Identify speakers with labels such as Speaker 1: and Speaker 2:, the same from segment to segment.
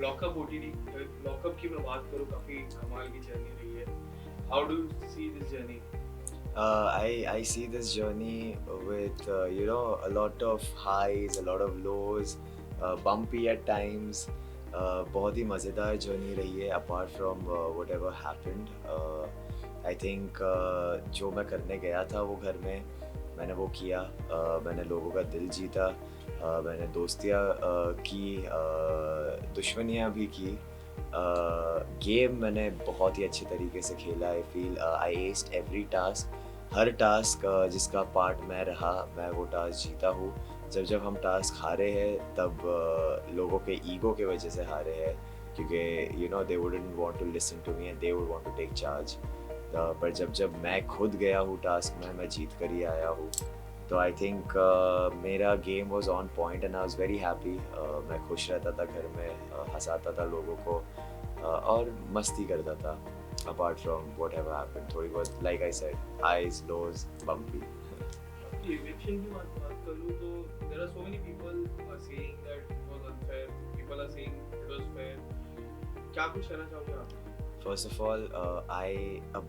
Speaker 1: Lockup OTT, lockup की मैं बात करूँ, काफ़ी कमाल की जर्नी रही है। How do you see this journey?
Speaker 2: I see this journey with a lot of highs, a lot of lows, bumpy at times. बहुत ही मज़ेदार जर्नी रही है apart from whatever happened. I think जो मैं करने गया था वो घर में मैंने वो किया। मैंने लोगों का दिल जीता। मैंने दोस्तियाँ की, दुश्मनियाँ भी की। गेम मैंने बहुत ही अच्छे तरीके से खेला। I feel I aced every task. हर टास्क जिसका पार्ट मैं रहा, मैं वो टास्क जीता हूँ। जब हम टास्क हारे हैं तब लोगों के ईगो की वजह से हारे हैं, क्योंकि they wouldn't want to listen to me and they would want to take charge. पर जब जब मैं खुद गया हूँ टास्क में, मैं जीत कर ही आया हूँ। तो आई थिंक मेरा game was on point and I was very happy. मैं खुश रहता था घर में, हंसाता था लोगों को, और मस्ती करता था। Apart from whatever happened, थोड़ी बहुत like I said, highs lows bumpy.
Speaker 1: आपकी इविक्शन की बात करूँ तो there are so many people are saying that it was unfair, people are saying it was fair. क्या कुछ कहना चाहोगे आप?
Speaker 2: First of all, a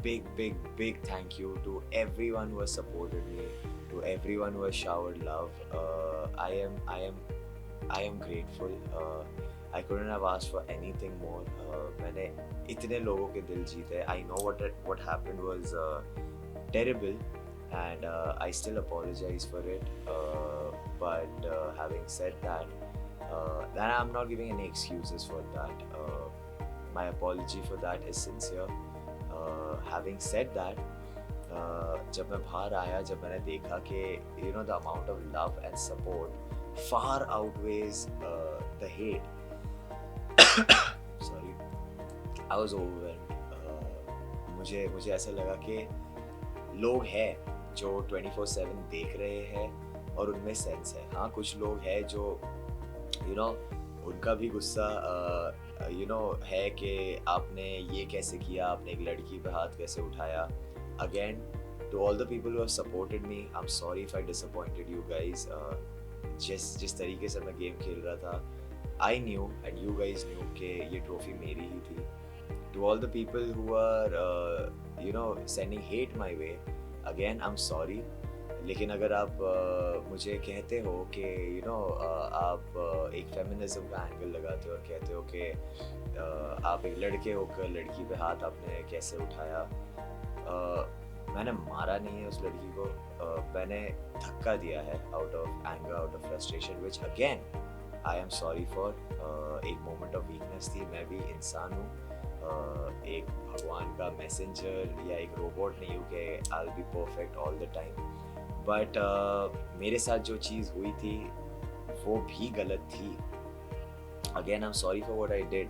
Speaker 2: big thank you to everyone who has supported me, to everyone who has showered love. I am grateful. I couldn't have asked for anything more. मैंने इतने लोगों के दिल जीते. I know what happened was terrible, and I still apologize for it. But having said that, then I'm not giving any excuses for that. My apology for that is sincere. Having said that, जब मैं बाहर आया, जब मैंने देखा कि the amount of love and support far outweighs the hate. Sorry, I was overwhelmed. मुझे मुझे ऐसा लगा कि लोग हैं जो 24/7 देख रहे हैं और उनमें सेंस है। हाँ, कुछ लोग हैं जो यू नो उनका भी गुस्सा है कि आपने ये कैसे किया, आपने एक लड़की पे हाथ कैसे उठाया। Again, to all the people who have supported me, I am sorry if I disappointed you guys. जिस तरीके से मैं गेम खेल रहा था, I knew and you guys knew कि ये ट्रॉफी मेरी ही थी। To all the people who are sending hate my way, again I am sorry. लेकिन अगर आप मुझे कहते हो कि आप एक फेमिनिज्म का एंगल लगाते हो और कहते हो कि आप एक लड़के होकर लड़की पे हाथ आपने कैसे उठाया, मैंने मारा नहीं है उस लड़की को। मैंने धक्का दिया है out of anger, out of frustration, which again I am sorry for. एक मोमेंट ऑफ वीकनेस थी, मैं भी इंसान हूँ। एक भगवान का मैसेंजर या एक रोबोट नहीं हूँ कि I will be perfect all the time. But मेरे साथ जो चीज़ हुई थी वो भी गलत थी। Again I am sorry for what I did.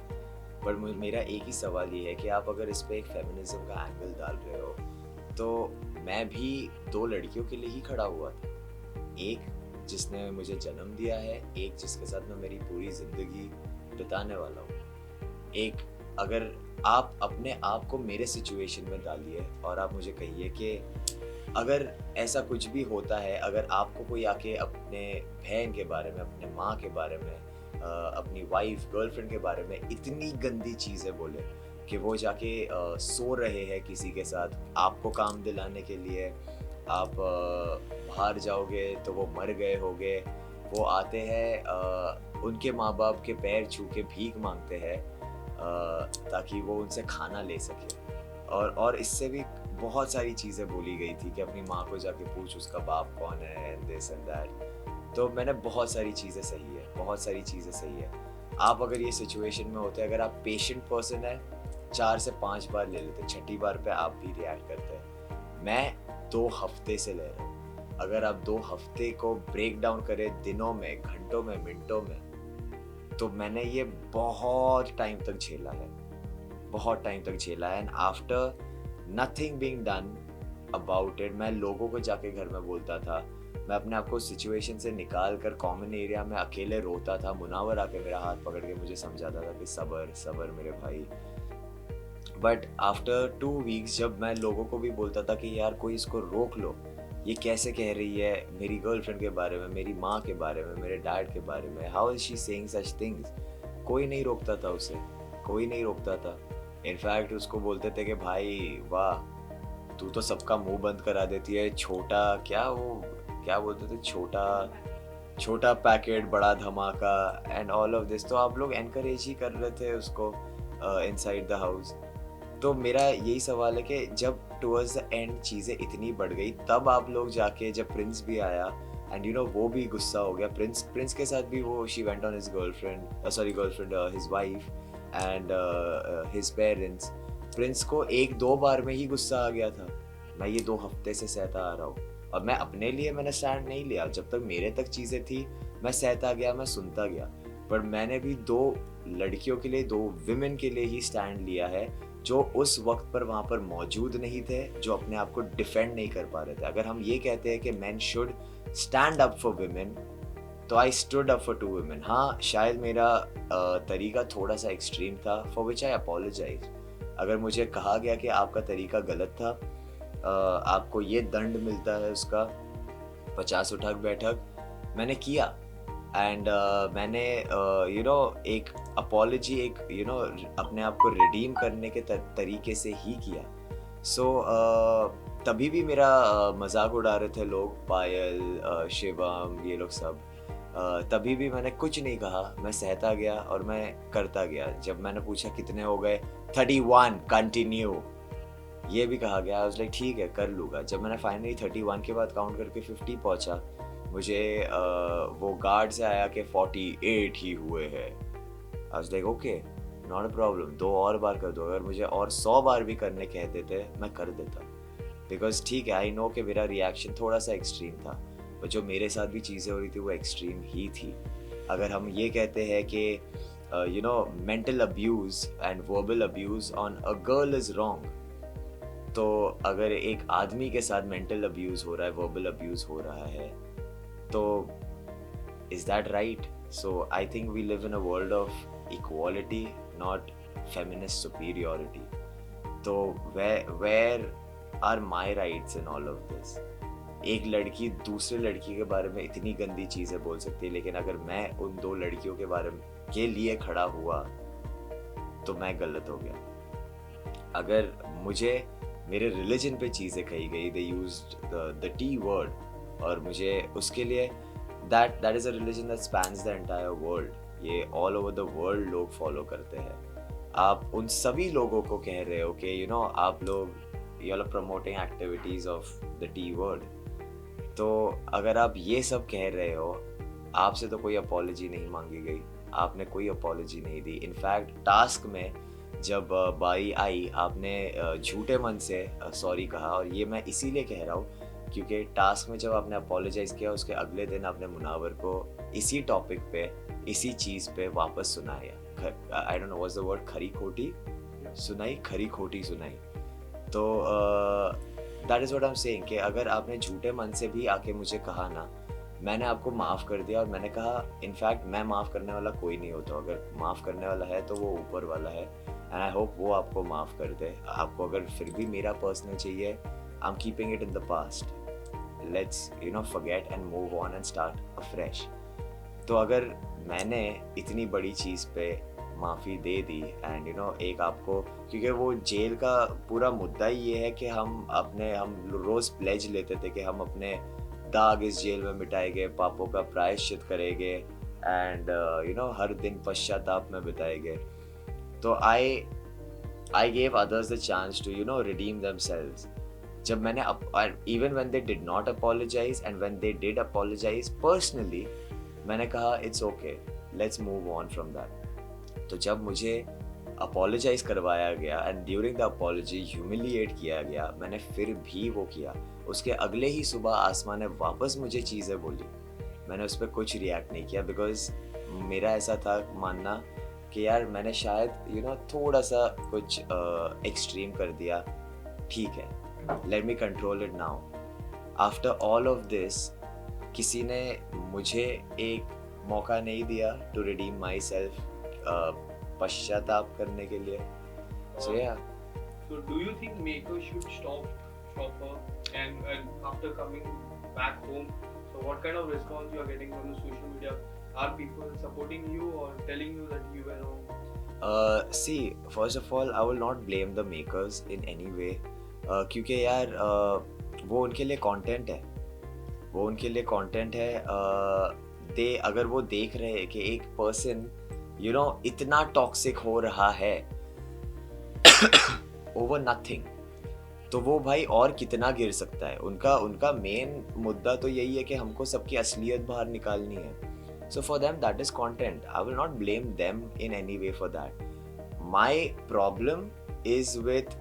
Speaker 2: पर मेरा एक ही सवाल ये है कि आप अगर इस पे एक फेमिनिज्म का एंगल डाल रहे हो, तो मैं भी दो लड़कियों के लिए ही खड़ा हुआ था। एक जिसने मुझे जन्म दिया है, एक जिसके साथ मैं मेरी पूरी ज़िंदगी बिताने वाला हूँ। एक, अगर आप अपने आप को मेरे सिचुएशन में डालिए और आप मुझे कहिए कि अगर ऐसा कुछ भी होता है, अगर आपको कोई आके अपने बहन के बारे में, अपने माँ के बारे में, अपनी वाइफ, गर्लफ्रेंड के बारे में इतनी गंदी चीज़ें बोले कि वो जाके सो रहे हैं किसी के साथ आपको काम दिलाने के लिए, आप बाहर जाओगे तो वो मर गए होगे, वो आते हैं उनके माँ बाप के पैर छू के भीख मांगते हैं ताकि वो उनसे खाना ले सके। और इससे भी बहुत सारी चीज़ें बोली गई थी कि अपनी माँ को जाके पूछ उसका बाप कौन है, एंड दिस एंड दैट। तो मैंने बहुत सारी चीज़ें सही है, बहुत सारी चीज़ें सही है। आप अगर ये सिचुएशन में होते, अगर आप पेशेंट पर्सन है, 4 से 5 बार ले लेते, छठी बार पे आप भी रिएक्ट करते हैं। मैं 2 हफ्ते से ले रहा हूँ। अगर आप 2 हफ्ते को ब्रेक डाउन करें दिनों में, घंटों में, मिनटों में, तो मैंने ये बहुत टाइम तक झेला है, बहुत टाइम तक झेला है। And after nothing being done about it, मैं लोगों को जाके घर में बोलता था, मैं अपने आप को सिचुएशन से निकाल कर कॉमन एरिया में अकेले रोता था। मुनावर आके मेरा हाथ पकड़ के मुझे समझाता था कि सबर सबर मेरे भाई। बट आफ्टर 2 वीक्स जब मैं लोगों को भी बोलता था कि यार कोई इसको रोक लो, ये कैसे कह रही है मेरी गर्लफ्रेंड के बारे में, मेरी माँ के बारे में, मेरे डैड के बारे में, how is she saying such things, कोई नहीं रोकता था उसे, कोई नहीं रोकता था। इनफैक्ट उसको बोलते थे कि भाई वाह, तू तो सबका मुंह बंद करा देती है, छोटा क्या वो क्या बोलते थे, छोटा छोटा पैकेट बड़ा धमाका एंड ऑल ऑफ दिस। तो आप लोग एनकरेज ही कर रहे थे उसको इनसाइड द हाउस। तो मेरा यही सवाल है कि जब टुवर्ड्स द एंड चीज़ें इतनी बढ़ गई, तब आप लोग जाके, जब प्रिंस भी आया एंड यू नो वो भी गुस्सा हो गया, प्रिंस के साथ भी वो she went on his girlfriend his wife and his parents. Prince को एक दो बार में ही गुस्सा आ गया था। मैं ये 2 हफ्ते से सहता आ रहा हूँ, और मैं अपने लिए मैंने स्टैंड नहीं लिया। जब तक मेरे तक चीज़ें थी मैं सहता गया, मैं सुनता गया। पर मैंने भी 2 लड़कियों के लिए, 2 विमेन के लिए ही स्टैंड लिया है, जो उस वक्त पर वहाँ पर मौजूद नहीं थे, जो अपने आप को डिफेंड नहीं कर पा रहे थे। अगर हम ये कहते हैं कि man should stand up for women, तो I stood up for 2 women. हाँ, शायद मेरा तरीका थोड़ा सा एक्सट्रीम था, फॉर विच आई अपोलोजाइज। अगर मुझे कहा गया कि आपका तरीका गलत था, आपको ये दंड मिलता है उसका 50 उठक बैठक, मैंने किया। एंड मैंने यू नो एक अपॉलजी, एक यू नो अपने आप को रिडीम करने के तरीके से ही किया। सो तभी भी मेरा मजाक उड़ा रहे थे लोग, पायल, शिवम, ये लोग सब। तभी भी मैंने कुछ नहीं कहा, मैं सहता गया और मैं करता गया। जब मैंने पूछा कितने हो गए, 31 कंटिन्यू, ये भी कहा गया। आई वाज लाइक ठीक है, कर लूँगा। जब मैंने फाइनली 31 के बाद काउंट करके 50 पहुंचा, मुझे वो गार्ड से आया कि 48 ही हुए हैं। I was like okay, not a problem, 2 और बार कर दो। अगर मुझे और 100 बार भी करने कह देते, मैं कर देता। बिकॉज ठीक है, आई नो कि मेरा रिएक्शन थोड़ा सा एक्सट्रीम था, पर जो मेरे साथ भी चीज़ें हो रही थी वो एक्सट्रीम ही थी। अगर हम ये कहते हैं कि you know mental abuse and verbal abuse on a girl is wrong, तो अगर एक आदमी के साथ मेंटल अब्यूज़ हो रहा है, वर्बल अब्यूज़ हो रहा है, तो is that right? So I think we live in a world of equality, not feminist superiority. तो where are my rights in all of this? एक लड़की दूसरे लड़की के बारे में इतनी गंदी चीज़ें बोल सकती है, लेकिन अगर मैं उन 2 लड़कियों के बारे में के लिए खड़ा हुआ तो मैं गलत हो गया। अगर मुझे मेरे रिलीजन पे चीज़ें कही गई, they used the T word, और मुझे उसके लिए that is a religion that spans the entire world. ये ऑल ओवर द वर्ल्ड लोग फॉलो करते हैं। आप उन सभी लोगों को कह रहे हो कि यू नो आप लोग you are promoting activities of the T word. तो अगर आप ये सब कह रहे हो, आपसे तो कोई अपॉलजी नहीं मांगी गई, आपने कोई अपॉलजी नहीं दी। इनफैक्ट टास्क में जब बारी आई, आपने झूठे मन से सॉरी कहा, और ये मैं इसीलिए कह रहा हूँ क्योंकि टास्क में जब आपने अपोलोजाइज़ किया, उसके अगले दिन आपने मुनावर को इसी टॉपिक पे, इसी चीज़ पे वापस सुनाया। आई don't know what's the word, खरी खोटी सुनाई, खरी खोटी सुनाई। तो that is what I am saying कि अगर आपने झूठे मन से भी आके मुझे कहा ना, मैंने आपको माफ़ कर दिया। और मैंने कहा इनफैक्ट मैं माफ़ करने वाला कोई नहीं होता, अगर माफ़ करने वाला है तो वो ऊपर वाला है, एंड आई होप वो आपको माफ़ कर दे। आपको अगर फिर भी मेरा पर्सनल चाहिए, I am keeping it in the past, let's you know forget and move on and start afresh. तो अगर मैंने इतनी बड़ी चीज़ पे माफ़ी दे दी एंड यू नो एक आपको, क्योंकि वो जेल का पूरा मुद्दा ही ये है कि हम रोज़ प्लेज लेते थे कि हम अपने दाग इस जेल में मिटाएंगे, पापों का प्रायश्चित करेंगे, एंड यू नो हर दिन पश्चाताप में बिताएंगे। तो I gave others the chance to you know redeem themselves. जब मैंने even when they did not apologise and when they did apologise personally, मैंने कहा it's okay, let's move on from that. तो जब मुझे अपोलोजाइज करवाया गया and during the apology humiliate किया गया, मैंने फिर भी वो किया। उसके अगले ही सुबह आसमां ने वापस मुझे चीज़ें बोली, मैंने उस पर कुछ रिएक्ट नहीं किया, बिकॉज मेरा ऐसा था मानना कि यार मैंने शायद यू नो थोड़ा सा कुछ एक्सट्रीम कर दिया, ठीक है, let me control it now. After all of this किसी ने मुझे एक मौका नहीं दिया टू रिडीम माई सेल्फ, पश्चाताप करने के लिए। So yeah.
Speaker 1: So do you think makers should stop her? And after coming back home, so what kind of response you are getting from the social media? are people supporting you or telling you that you were wrong?
Speaker 2: See, first of all, I will not blame the makers in any way. क्योंकि यार वो उनके लिए content है, वो उनके लिए content है। दे अगर वो देख रहे हैं कि एक पर्सन इतना टॉक्सिक हो रहा है ओवर नथिंग, तो वो भाई और कितना गिर सकता है। उनका उनका मेन मुद्दा तो यही है कि हमको सबकी असलियत बाहर निकालनी है। So for them that is content. I will not blame them in any way for that. My problem is with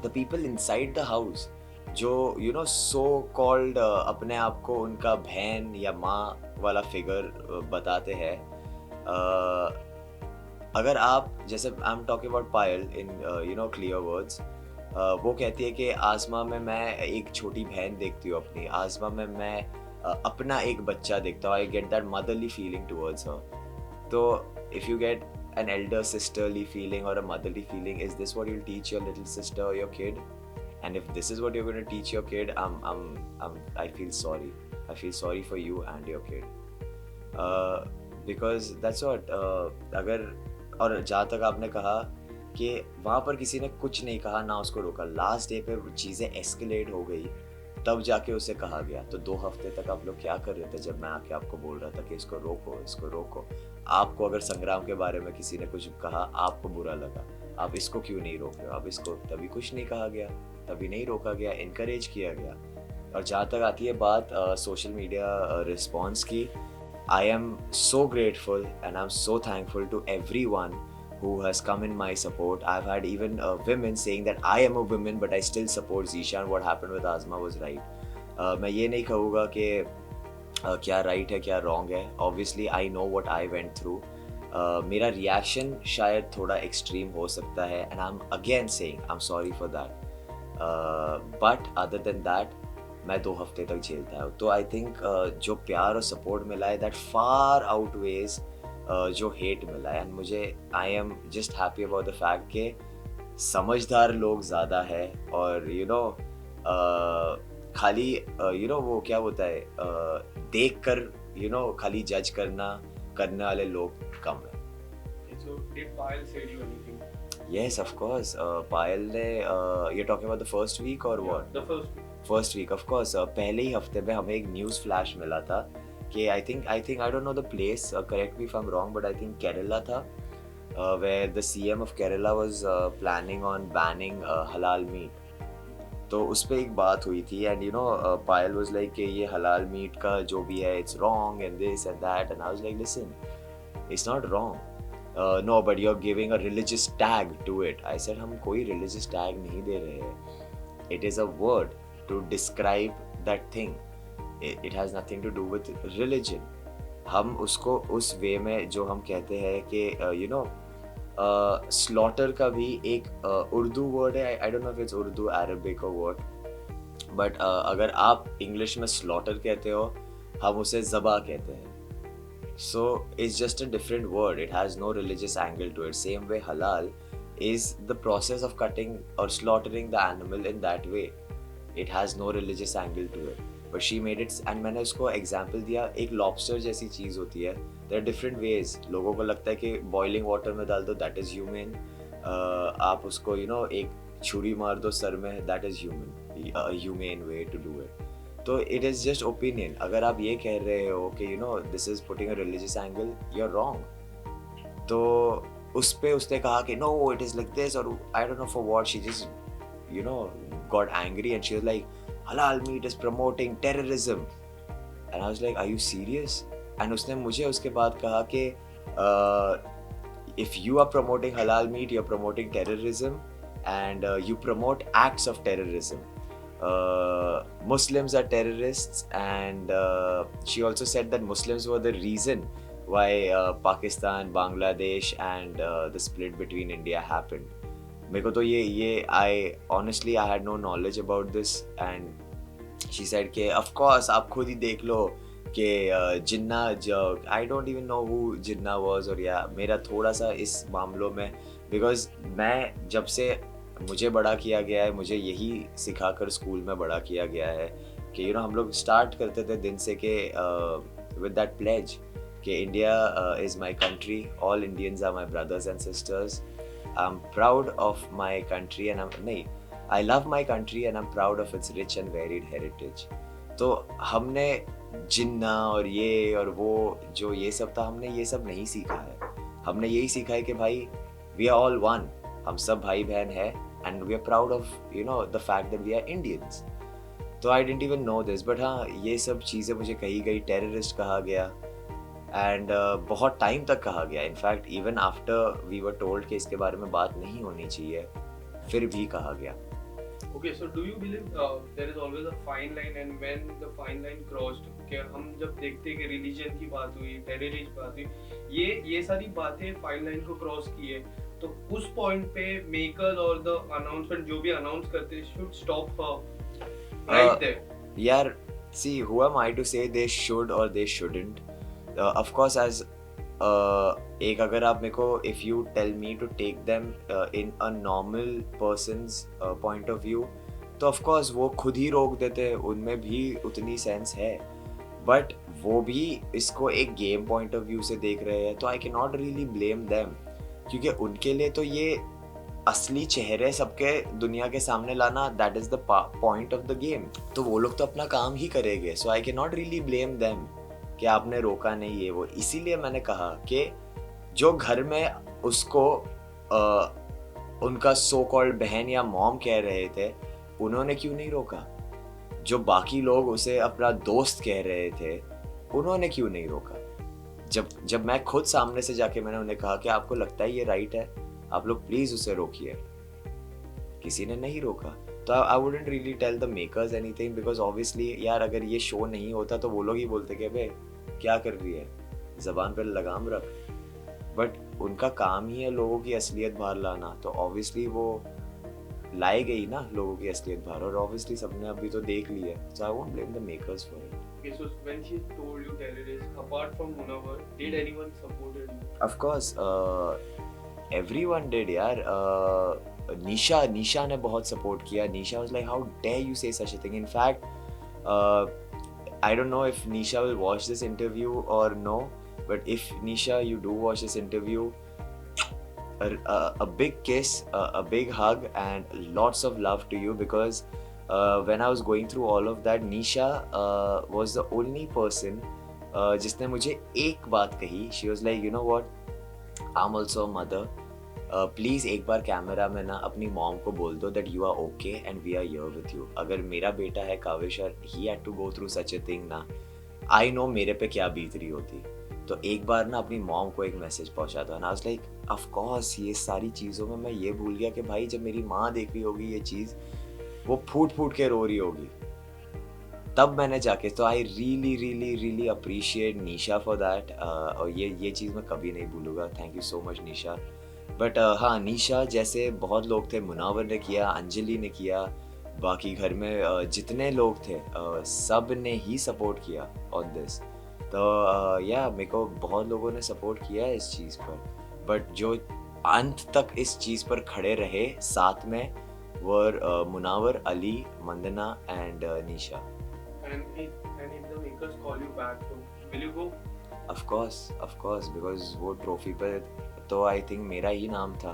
Speaker 2: the people inside the house जो सो कॉल्ड अपने आप को उनका बहन या माँ वाला फिगर बताते हैं। अगर आप जैसे I am talking about Payal in clear words, वो कहती है कि आसमां में मैं एक छोटी बहन देखती हूँ अपनी, आसमां में मैं अपना एक बच्चा देखता हूँ। I get that motherly feeling towards her. तो if you get an elder sisterly feeling or a motherly feeling, is this what you'll teach your little sister or your kid? And if this is what you're going to teach your kid, I feel sorry. I feel sorry for you and your kid. Because that's what अगर और जहाँ तक आपने कहा कि वहाँ पर किसी ने कुछ नहीं कहा, ना उसको रोका, लास्ट डे पे चीज़ें एस्केलेट हो गई, तब जाके उसे कहा गया। तो 2 हफ्ते तक आप लोग क्या कर रहे थे जब मैं आके आपको बोल रहा था कि इसको रोको, इसको रोको? आपको अगर संग्राम के बारे में किसी ने कुछ कहा, आपको बुरा लगा, आप इसको क्यों नहीं रोक रहे हो? आप इसको तभी कुछ नहीं कहा गया, तभी नहीं रोका गया, इनकरेज किया गया। और जहाँ तक आती है बात सोशल मीडिया रिस्पॉन्स की, I am so grateful and I am so thankful to everyone who has come in my support. I've had even women saying that I am a woman but I still support Zishan. What happened with Azma was right. मैं ये नहीं कहूँगा कि क्या right है क्या wrong है। Obviously I know what I went through. मेरा reaction शायद थोड़ा extreme हो सकता है and I'm again saying I'm sorry for that. But other than that मैं 2 हफ्ते तक झेलता हूँ। तो I think जो प्यार और support मिला है that far outweighs जो हेट मिला है। एंड मुझे I am just happy about the fact कि समझदार लोग ज़्यादा है और खाली वो क्या होता है देख कर खाली जज करने वाले लोग कम है।
Speaker 1: So did Payal say you anything?
Speaker 2: Yes, of course. पायल ने you're talking about the first week or what?
Speaker 1: The first week.
Speaker 2: First week, of course. पहले ही हफ्ते में हमें एक न्यूज़ फ्लैश मिला था कि I think I don't know the place, correct me if I'm wrong, but I think Kerala था, where the CM of Kerala was planning on banning halal meat. तो उस पे एक बात हुई थी and पायल was like कि ये हलाल मीट का जो भी है it's wrong and this and that, and I was like listen, it's not wrong. No, but you're giving a religious tag to it. I said हम कोई religious tag नहीं दे रहे हैं. It is a word to describe that thing. It has nothing to do with religion. हम उसको उस वे में जो हम कहते हैं कि स्लॉटर का भी एक उर्दू वर्ड है। आई don't know if it's Urdu, Arabic और व्हाट, बट अगर आप इंग्लिश में स्लॉटर कहते हो, हम उसे ज़बा कहते हैं। So it's just a different word, it has no religious angle to it. Same way हलाल is the process of cutting और slaughtering the animal in that way. It has no religious angle to it, but she made it's. And मैंने उसको example दिया, एक lobster जैसी चीज़ होती है। There are different ways. लोगों को लगता है कि बॉइलिंग वाटर में डाल दो, दैट इज़ ह्यूमन। आप उसको एक छुरी मार दो सर में, that is human way to do it. तो इट इज़ जस्ट ओपिनियन। अगर आप ये कह रहे हो कि this is putting a religious angle, you are wrong. तो उस पे उसने कहा कि no it is like this, और I don't know for what she just got angry and she was like halal meat is promoting terrorism, and I was like are you serious? And उसने मुझे उसके बाद कहा कि if you are promoting halal meat, you're promoting terrorism, and you promote acts of terrorism. Muslims are terrorists, and she also said that Muslims were the reason why Pakistan, Bangladesh and the split between India happened. मेरे को तो ये I honestly I had no knowledge about this, and she said कि of course आप खुद ही देख लो कि जिन्ना I don't even know who Jinnah was, और या मेरा थोड़ा सा इस मामलों में, because मैं जब से मुझे बड़ा किया गया है, मुझे यही सिखाकर स्कूल में बड़ा किया गया है कि हम लोग स्टार्ट करते थे दिन से कि with that pledge कि India is my country, all Indians are my brothers and sisters. I'm proud of my country and I love my country and I'm proud of its rich and varied heritage. तो हमने जिन्ना और ये और वो जो ये सब था, हमने ये सब नहीं सीखा है. हमने यही सीखा है कि भाई we are all one, हम सब भाई बहन हैं and we are proud of the fact that we are Indians. तो I didn't even know this, but हाँ ये सब चीज़ें मुझे कही गई, टेररिस्ट कहा गया एंड बहुत टाइम तक कहा गया. In fact even after we were told कि इसके बारे में बात नहीं होनी चाहिए, फिर भी कहा गया.
Speaker 1: Okay, so do you believe there is always a fine line, and when the fine line crossed, कि हम जब देखते कि रिलीजन की बात हुई, टेररिस्ट बात हुई, ये सारी बातें फाइन लाइन को क्रॉस की है, तो उस पॉइंट पे मेकर्स और द अनाउंसमेंट जो भी अनाउंस करते शुड स्टॉप राइट देयर.
Speaker 2: यार see, who am I to say they should or they shouldn't? Of course, as एक अगर आप मेरे को if you tell me to take them in a normal person's point of view, तो of course वो खुद ही रोक देते, उनमें भी उतनी सेंस है. बट वो भी इसको एक गेम पॉइंट ऑफ व्यू से देख रहे हैं, तो आई can not really blame them, क्योंकि उनके लिए तो ये असली चेहरे सबके दुनिया के सामने लाना, that is the point of the game. तो वो लोग तो अपना काम ही करेंगे. So I can not really blame them कि आपने रोका नहीं है वो. इसीलिए मैंने कहा कि जो घर में उसको उनका सो कॉल्ड बहन या मॉम कह रहे थे, उन्होंने क्यों नहीं रोका? जो बाकी लोग उसे अपना दोस्त कह रहे थे, उन्होंने क्यों नहीं रोका? जब मैं खुद सामने से जाके मैंने उन्हें कहा कि आपको लगता है ये राइट है, आप लोग प्लीज उसे रोकिए, किसी ने नहीं रोका. तो I wouldn't really tell the makers anything, because obviously यार अगर ये शो नहीं होता तो वो लोग ही बोलते कि बे क्या कर रही है, जबान पर लगाम रख. बट उनका काम ही है लोगों की असलियत बाहर लाना, तो ऑब्वियसली वो लाई गई ना लोगों की असलियत बाहर, और ऑब्वियसली सबने अभी तो देख ली है. So I won't blame the makers for it.
Speaker 1: Okay, so when she told you terrorist, apart from Munawar, did anyone supported you?
Speaker 2: Of course, everyone did यार. निशा ने बहुत सपोर्ट किया. निशा was like, how dare you say such a thing. In fact, I don't know if Nisha will watch this interview or no, but if Nisha you do watch this interview, a big kiss, a big hug and lots of love to you, because when I was going through all of that, Nisha was the only person जिसने मुझे एक बात कही. She was like, you know what, I'm also a mother. Please एक बार camera में ना अपनी mom को बोल दो that you are okay and we are here with you. अगर मेरा बेटा है काविश और he had to go through such a thing ना, आई नो मेरे पे क्या बीत रही होती. तो एक बार ना अपनी मॉम को एक मैसेज पहुंचा दो. And I was like of course ये सारी चीज़ों में मैं ये भूल गया कि भाई जब मेरी माँ देख रही होगी ये चीज़, वो फूट फूट के रो रही होगी, तब मैंने जाके. तो I really really really appreciate Nisha for that. और ये चीज़ मैं कभी नहीं भूलूंगा. Thank you so much Nisha. But हाँ, निशा जैसे बहुत लोग थे, मुनावर ने किया, अंजलि ने किया, बाकी घर में जितने लोग थे सब ने ही सपोर्ट किया ऑन दिस. तो या मेरे को बहुत लोगों ने सपोर्ट किया है इस चीज़ पर, बट जो अंत तक इस चीज़ पर खड़े रहे साथ में वर Munawar, Ali, Mandana and Nisha.
Speaker 1: And if the makers call you back, so will you go?
Speaker 2: Of course, because वो ट्रॉफी पर तो आई थिंक मेरा ही नाम था.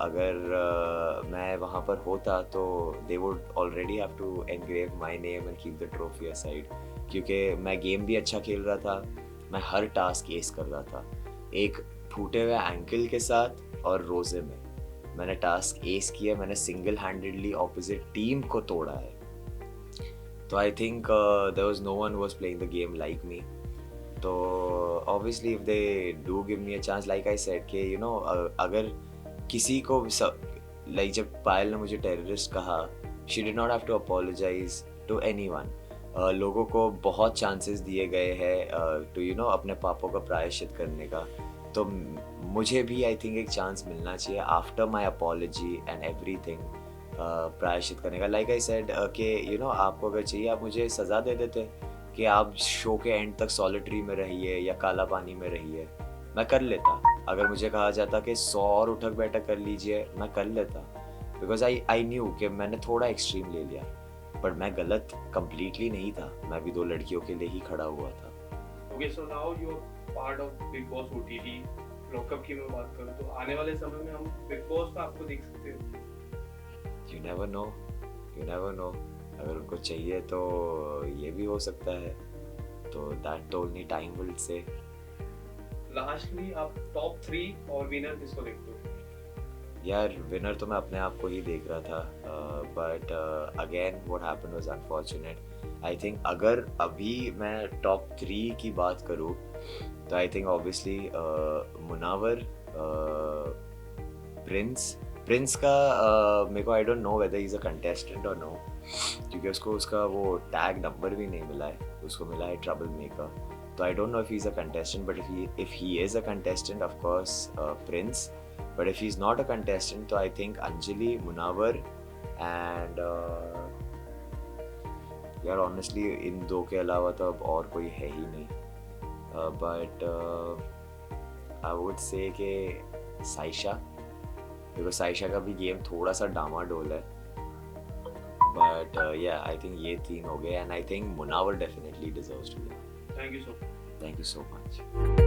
Speaker 2: अगर मैं वहाँ पर होता तो they would already have to engrave my name and keep the trophy aside, क्योंकि मैं गेम भी अच्छा खेल रहा था, मैं हर टास्क एस कर रहा था. एक फूटे हुए एंकल के साथ और रोज़े में मैंने टास्क एस किया. मैंने सिंगल हैंडेडली ऑपोजिट टीम को तोड़ा है. तो I think there was no one who was playing the game like me. तो obviously if they do give me a chance, like I said कि you know अगर किसी को like जब पायल ने मुझे टेररिस्ट कहा, she did not have to apologize to anyone. लोगों को बहुत चांसेस दिए गए हैं to you know अपने पापों का प्रायश्चित करने का. तो मुझे भी आई थिंक एक चांस मिलना चाहिए after my apology and everything प्रायश्चित करने का. लाइक आई सेड कि you know आपको अगर चाहिए आप मुझे सज़ा दे देते कि आप शो के एंड तक सॉलिटरी में रहिए या काला पानी में रहिए, मैं कर लेता. अगर मुझे कहा जाता कि 100 और उठक बैठक कर लीजिए, मैं कर लेता, बिकॉज आई न्यू कि मैंने थोड़ा एक्सट्रीम ले लिया. बट मैं गलत कम्प्लीटली नहीं था, मैं भी 2 लड़कियों के लिए ही खड़ा हुआ था.
Speaker 1: Okay so now you are part of Bigg Boss OTT lockup की मैं बात करूँ तो आने वाले समय में हम बिग बॉस में आपको देख सकते हैं।
Speaker 2: You never know, you never know, अगर उनको चाहिए तो ये भी हो सकता है, तो that only time will say.
Speaker 1: Lastly आप टॉप 3 और विनर किसको देखते हो?
Speaker 2: यार विनर तो मैं अपने आप को ही देख रहा था, but again what happened was unfortunate. I think अगर अभी मैं टॉप 3 की बात करूँ तो I think obviously Munawar, Prince का मेरे को आई don't know whether he is a contestant और नो, क्योंकि उसको उसका वो टैग नंबर भी नहीं मिला है, उसको मिला है ट्रबल मेकर। तो आई don't know if he is a contestant, but if he is a contestant, of course Prince, but if he's not a contestant तो I think Anjali, Munawar and यार ऑनेस्टली इन दो के अलावा तो अब और कोई है ही नहीं, बट आई वुड से कि साइशा, बिकॉज साइशा का भी गेम थोड़ा सा डामाडोल है, बट या आई थिंक ये 3 हो गए and I think Munawar definitely deserves to win.
Speaker 1: Thank you so much.
Speaker 2: Thank you so much.